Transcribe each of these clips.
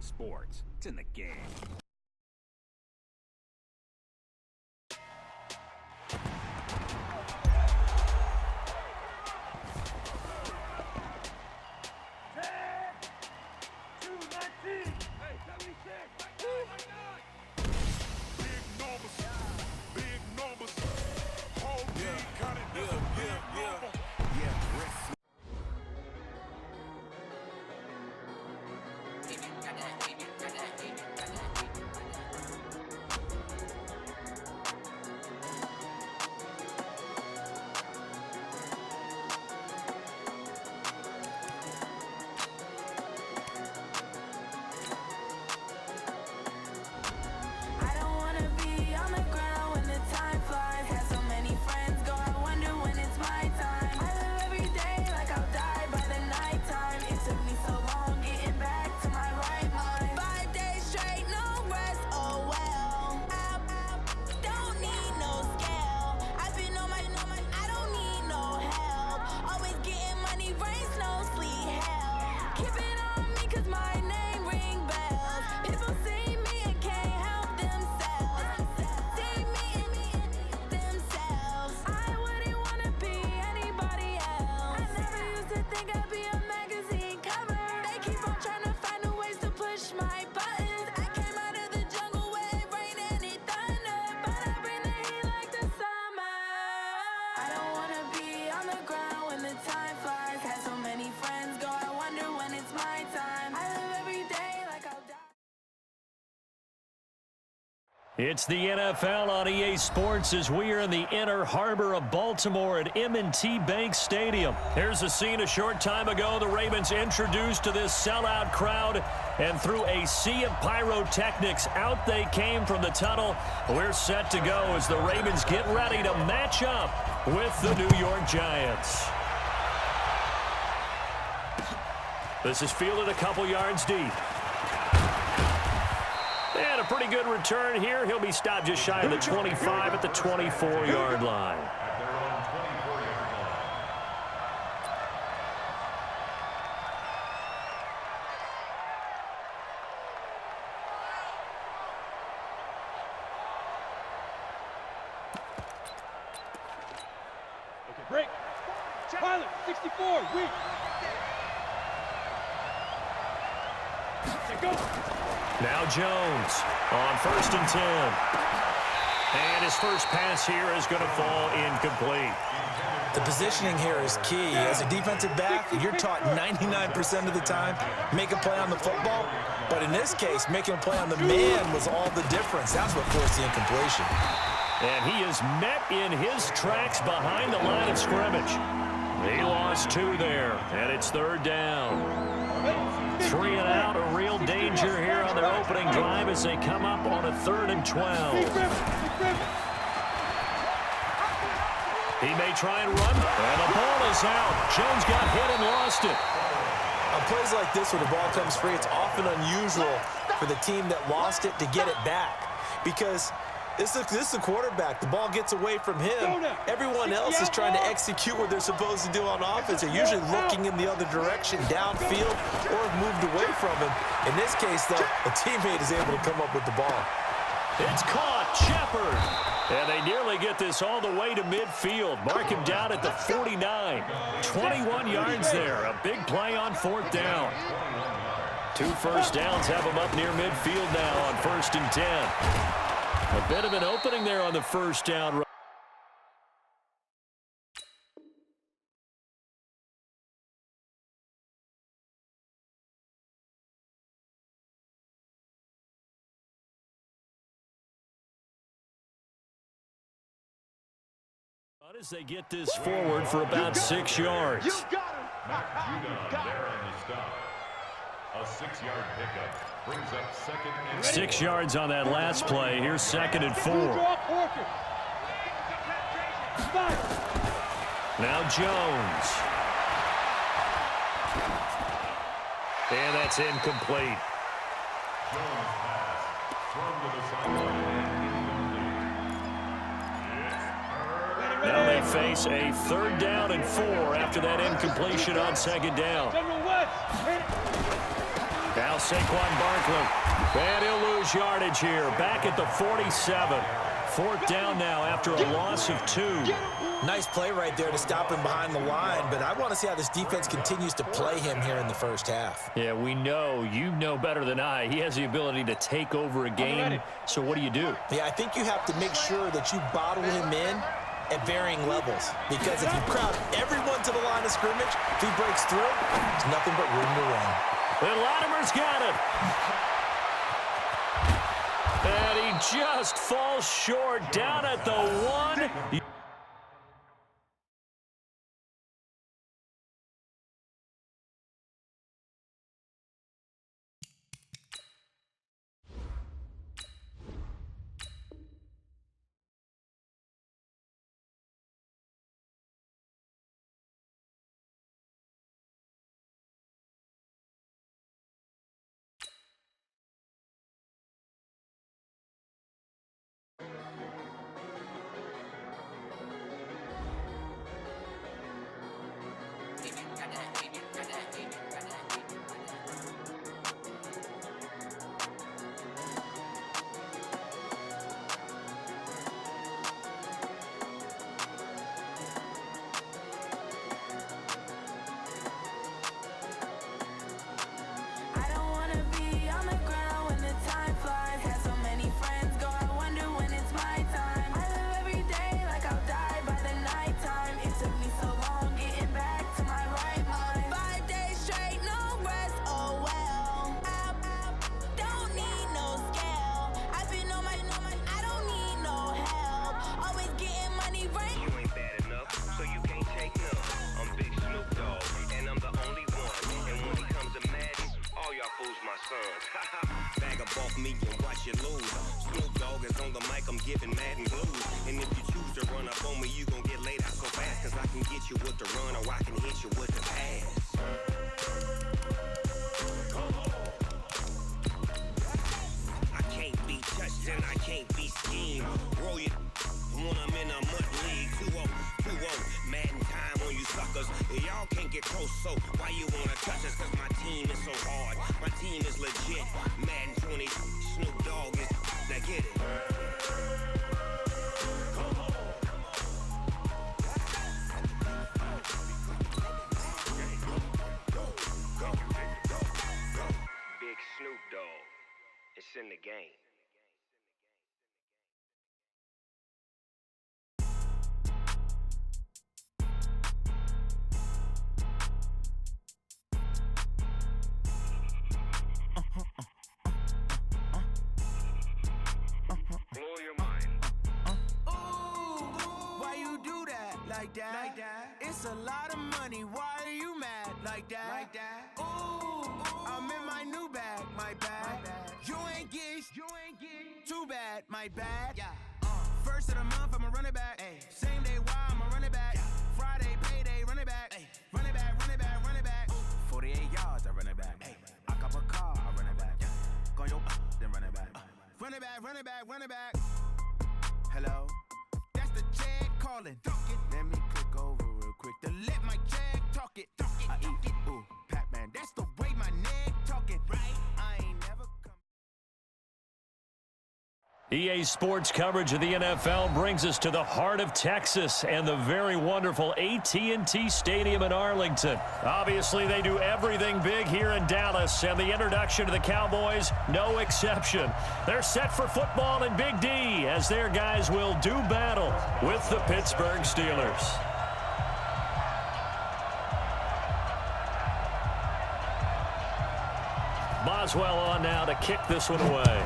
sports. It's in the game. It's the NFL on EA Sports as we are in the inner harbor of Baltimore at M&T Bank Stadium. Here's a scene a short time ago. The Ravens introduced to this sellout crowd, and through a sea of pyrotechnics, out they came from the tunnel. We're set to go as the Ravens get ready to match up with the New York Giants. This is fielded a couple yards deep. And a pretty good return here. He'll be stopped just shy of the 25 at the 24-yard line. Okay, break. Pilot, 64, weak. Okay, go. Now Jones on 1st and 10. And his first pass here is going to fall incomplete. The positioning here is key. As a defensive back, you're taught 99% of the time, make a play on the football. But in this case, making a play on the man was all the difference. That's what forced the incompletion. And he is met in his tracks behind the line of scrimmage. He lost 2 there, and it's 3rd down. 3 and out, a real danger here on their opening drive as they come up on a 3rd and 12. He may try and run, and the ball is out. Jones got hit and lost it. On plays like this where the ball comes free, it's often unusual for the team that lost it to get it back, because this is a quarterback. The ball gets away from him. Everyone else is trying to execute what they're supposed to do on offense. They're usually looking in the other direction, downfield, or have moved away from him. In this case, though, a teammate is able to come up with the ball. It's caught. Shepard. And they nearly get this all the way to midfield. Mark him down at the 49. 21 yards there. A big play on 4th down. 2 first downs have him up near midfield now on 1st and 10. A bit of an opening there on the 1st down. As they get this forward for about 6 yards. You got him. A 6-yard pickup brings up 2nd and 6 yards on that last play. Here's 2nd and 4. Now Jones. And that's incomplete. Jones pass thrown to the sideline. Now they face a 3rd down and 4 after that incompletion on 2nd down. Now Saquon Barkley. And he'll lose yardage here. Back at the 47. Fourth down now after a loss of 2. Nice play right there to stop him behind the line, but I want to see how this defense continues to play him here in the first half. Yeah, we know. You know better than I. He has the ability to take over a game. So what do you do? Yeah, I think you have to make sure that you bottle him in at varying levels, because if you crowd everyone to the line of scrimmage, if he breaks through, there's nothing but room to run. And Latimer's got it. And he just falls short down at the 1. Bag a bulk me and watch you lose. Snoop Dogg is on the mic, I'm giving Madden blues. And if you choose to run up on me, you gon' get laid out so fast. Cause I can get you with the run or I can hit you with the pass. I can't be touched and I can't be schemed. Roll you when I'm in a mud league. 2-0, 2-0, Madden time on you suckers. Y'all can't get close, so why you wanna touch us? Cause my team is so hard, my team is legit. Madden 20, Snoop Dogg is, now get it. Big Snoop Dogg, it's in the game. Blow your mind. Ooh, why you do that? Like that? It's a lot of money. Why are you mad? Like that? Ooh, I'm in my new bag. My bad. You ain't get too bad. My bad. Yeah. First of the month, I'ma run it back. Ay. Same day, why I'ma run it back. Yeah. Friday, payday, run it back. Ay. Run it back, run it back, run it back. 48 yards, I run it back. Ay. I cop a car, I run it back. Yeah. Go your then run it back. Run it back, run it back, run it back. Hello? That's the check calling. Let me click over real quick to let my check talk it. I eat it. Ooh, Pac-Man, that's the way my neck talking. Right? I ain't never come. EA Sports coverage of the NFL brings us to the heart of Texas and the very wonderful AT&T Stadium in Arlington. Obviously, they do everything big here in Dallas, and the introduction to the Cowboys, no exception. They're set for football in Big D as their guys will do battle with the Pittsburgh Steelers. Boswell on now to kick this one away.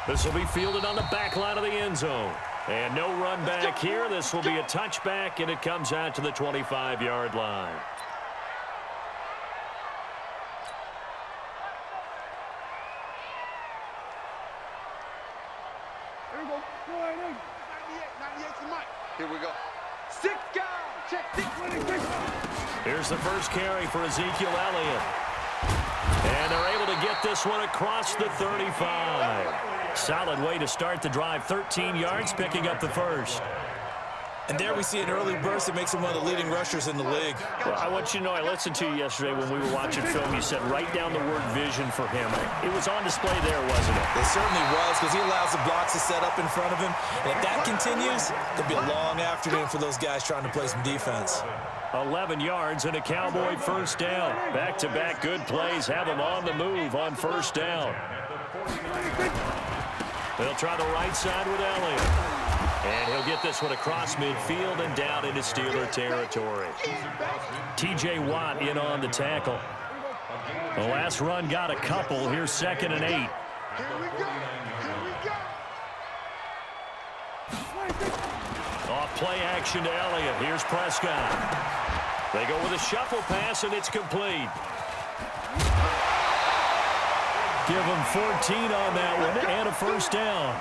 This will be fielded on the back line of the end zone. And no run back here. This will be a touchback, and it comes out to the 25-yard line. Here we go. 98 to Mike. Here we go. 6 guys. Check 626. Here's the first carry for Ezekiel Elliott. And they're able to get this one across the 35. Solid way to start the drive. 13 yards, picking up the first. And there we see an early burst that makes him one of the leading rushers in the league. Well, I want you to know, I listened to you yesterday when we were watching film. You said write down the word vision for him. It was on display there, wasn't it? It certainly was, because he allows the blocks to set up in front of him. And if that continues, it'll be a long afternoon for those guys trying to play some defense. 11 yards and a Cowboy first down. Back-to-back good plays have him on the move on first down. They'll try the right side with Elliott. And he'll get this one across midfield and down into Steeler territory. T.J. Watt in on the tackle. The last run got a couple. Here's 2nd and 8. Here we go. Off play action to Elliott. Here's Prescott. They go with a shuffle pass, and it's complete. Give them 14 on that one and a first down.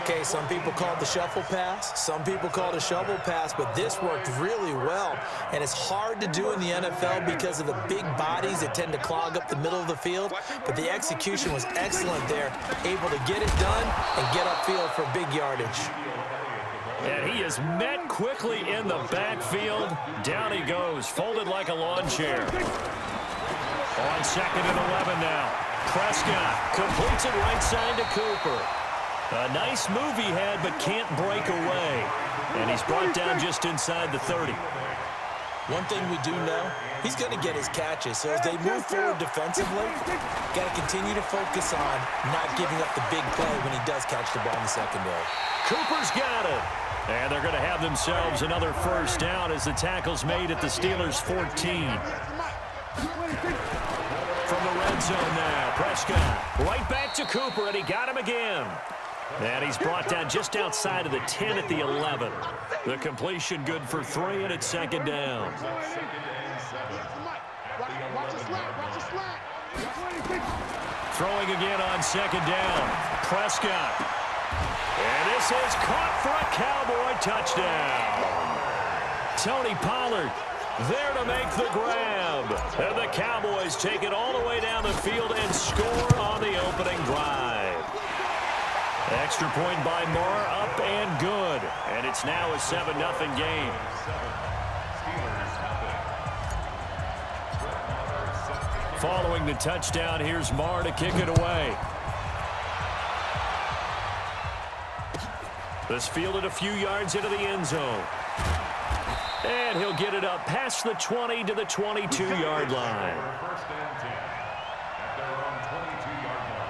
Okay, some people call it the shuffle pass. Some people call it a shovel pass, but this worked really well. And it's hard to do in the NFL because of the big bodies that tend to clog up the middle of the field. But the execution was excellent there, able to get it done and get upfield for big yardage. And he is met quickly in the backfield. Down he goes, folded like a lawn chair. On 2nd and 11 now. Prescott completes it right side to Cooper. A nice move he had, but can't break away. And he's brought down just inside the 30. One thing we do know, he's going to get his catches. So as they move forward defensively, got to continue to focus on not giving up the big play when he does catch the ball in the secondary. Cooper's got it. And they're going to have themselves another first down as the tackle's made at the Steelers' 14. From the red zone now, Prescott right back to Cooper, and he got him again. And he's brought down just outside of the 10 at the 11. The completion good for 3, and it's 2nd down. Throwing again on 2nd down. Prescott. And this is caught for a Cowboy touchdown. Tony Pollard there to make the grab. And the Cowboys take it all the way down the field and score on the opening drive. Extra point by Moore, up and good. And it's now a 7-0 game. Following the touchdown, here's Moore to kick it away. This fielded a few yards into the end zone. And he'll get it up past the 20 to the 22-yard line. First and 10 at their own 22-yard line.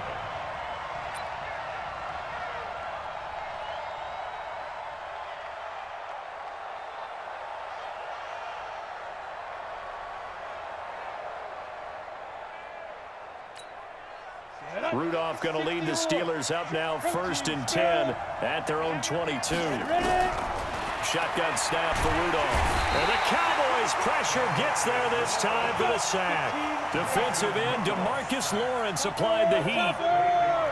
Rudolph going to lead the Steelers up now 1st and 10 at their own 22. Shotgun snap for Rudolph. And the Cowboys pressure gets there this time for the sack. Defensive end DeMarcus Lawrence applied the heat.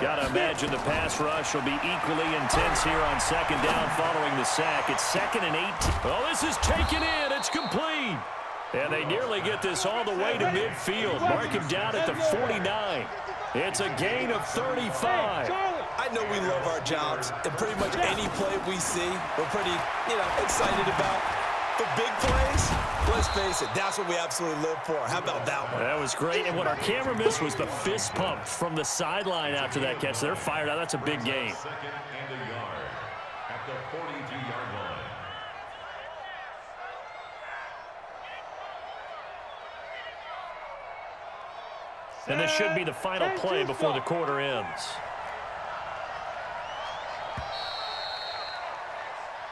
Got to imagine the pass rush will be equally intense here on 2nd down following the sack. It's 2nd and 18. Oh, this is taken in. It's complete. And they nearly get this all the way to midfield. Mark him down at the 49. It's a gain of 35. I know we love our jobs, and pretty much any play we see, we're pretty, excited about. But big plays, let's face it, that's what we absolutely live for. How about that one? That was great, and what our camera missed was the fist pump from the sideline after that catch. They're fired out. That's a big gain. 2nd and a yard at the 42-yard line. And this should be the final play before the quarter ends.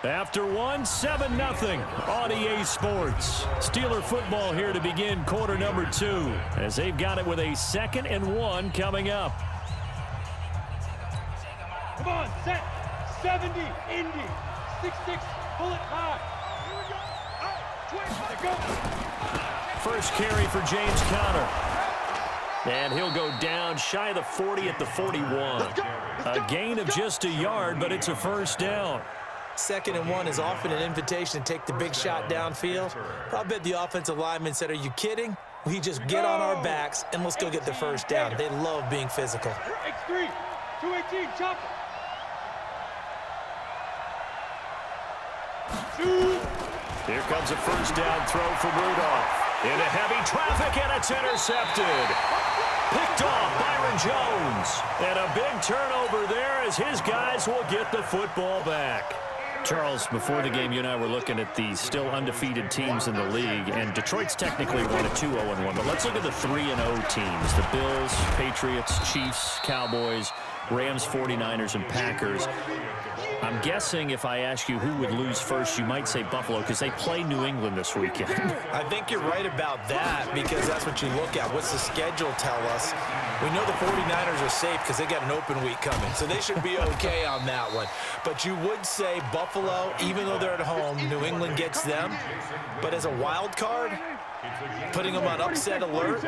After 7-0 on EA Sports. Steeler football here to begin quarter number 2 as they've got it with a 2nd and 1 coming up. Come on, set. 70, Indy. 6-6, pull it high. Here we go. Out, 20, go. First carry for James Conner. And he'll go down shy of the 40 at the 41. A gain of just a yard, but it's a first down. 2nd and 1 is often an invitation to take the big shot downfield. I bet the offensive lineman said, are you kidding? We just get on our backs and let's go get the first down. They love being physical. X3, 218, chop it. Here comes a first down throw from Rudolph. Into heavy traffic, and it's intercepted. Picked off Byron Jones. And a big turnover there as his guys will get the football back. Charles, before the game, you and I were looking at the still undefeated teams in the league, and Detroit's technically won at 2-0-1. But let's look at the 3-0 teams. The Bills, Patriots, Chiefs, Cowboys, Rams, 49ers, and Packers. I'm guessing if I ask you who would lose first, you might say Buffalo because they play New England this weekend. I think you're right about that because that's what you look at. What's the schedule tell us? We know the 49ers are safe because they got an open week coming, so they should be okay on that one. But you would say Buffalo, even though they're at home, New England gets them. But as a wild card, putting them on upset alert,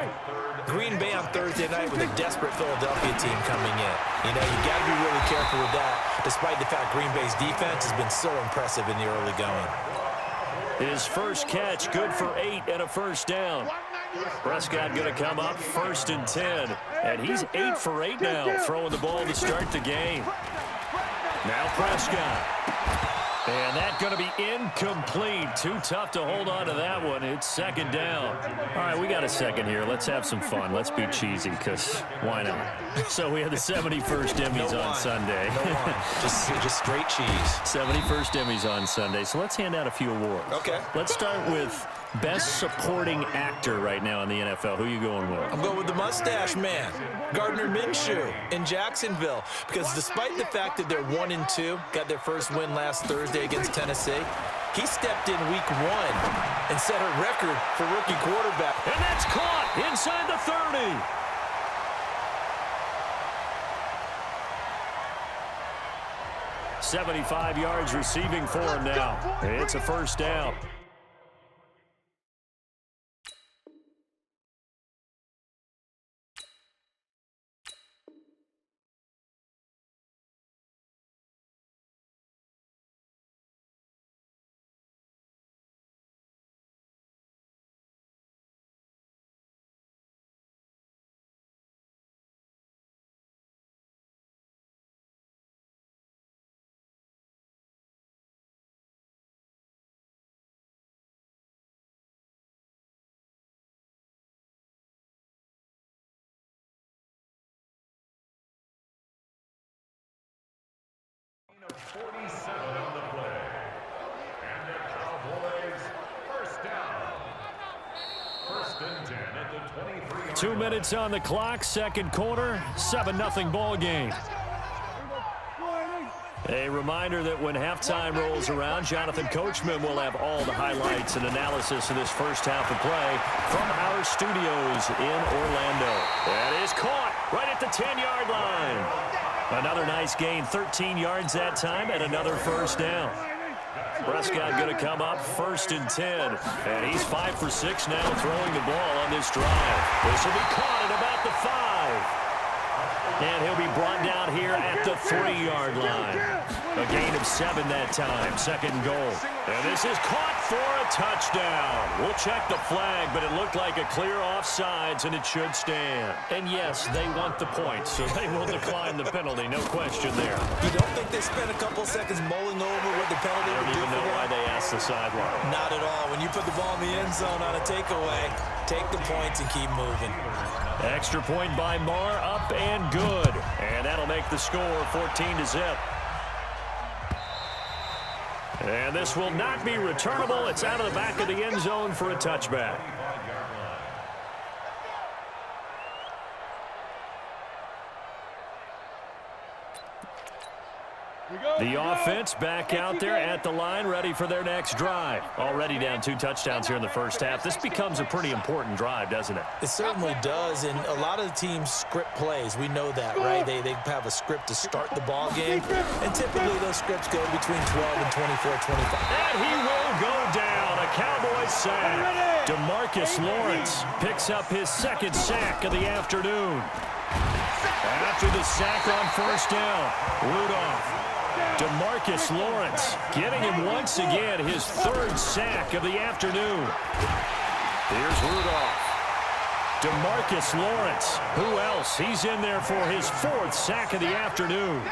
Green Bay on Thursday night with a desperate Philadelphia team coming in. You know, you got to be really careful with that, despite the fact Green Bay's defense has been so impressive in the early going. His first catch, good for 8 and a first down. Prescott going to come up 1st and 10. And he's 8 for 8 now, throwing the ball to start the game. Now Prescott. And that's going to be incomplete. Too tough to hold on to that one. It's second down. All right, we got a second here. Let's have some fun. Let's be cheesy, because why not? So we have the 71st Emmys on Sunday. No wine. Just straight cheese. 71st Emmys on Sunday. So let's hand out a few awards. Okay. Let's start with Best Supporting Actor right now in the NFL. Who are you going with? I'm going with the mustache man, Gardner Minshew in Jacksonville, because despite the fact that they're 1-2, got their first win last Thursday against Tennessee, he stepped in week 1 and set a record for rookie quarterback. And that's caught inside the 30. $75 yards receiving for him now. It's a first down. Of 47 on the play. And the Cowboys first down. 1st and 10 at the 23. 2 minutes on the clock, second quarter, 7-0 ball game. A reminder that when halftime rolls around, Jonathan Coachman will have all the highlights and analysis of this first half of play from our studios in Orlando. That is caught right at the 10-yard line. Another nice gain, 13 yards that time, and another first down. Prescott going to come up 1st and 10, and he's 5 for 6 now throwing the ball on this drive. This will be caught at about the 5. And he'll be brought down here at the 3-yard line. A gain of 7 that time, 2nd and goal. And this is caught for a touchdown. We'll check the flag, but it looked like a clear offsides, and it should stand. And yes, they want the point, so they will decline the penalty, no question there. You don't think they spent a couple seconds mulling over what the penalty would do for them? I don't even know why they asked the sideline. Not at all. When you put the ball in the end zone on a takeaway, take the points and keep moving. Extra point by Marr, up and good. And that'll make the score 14-0. And this will not be returnable. It's out of the back of the end zone for a touchback. The offense back out there at the line, ready for their next drive. Already down 2 touchdowns here in the first half. This becomes a pretty important drive, doesn't it? It certainly does, and a lot of the teams script plays. We know that, right? They have a script to start the ball game, and typically those scripts go between 12 and 24-25. And he will go down. A Cowboys sack. DeMarcus Lawrence picks up his 2nd sack of the afternoon. After the sack on first down, Rudolph. DeMarcus Lawrence getting him once again his 3rd sack of the afternoon. Here's Rudolph. DeMarcus Lawrence. Who else? He's in there for his 4th sack of the afternoon.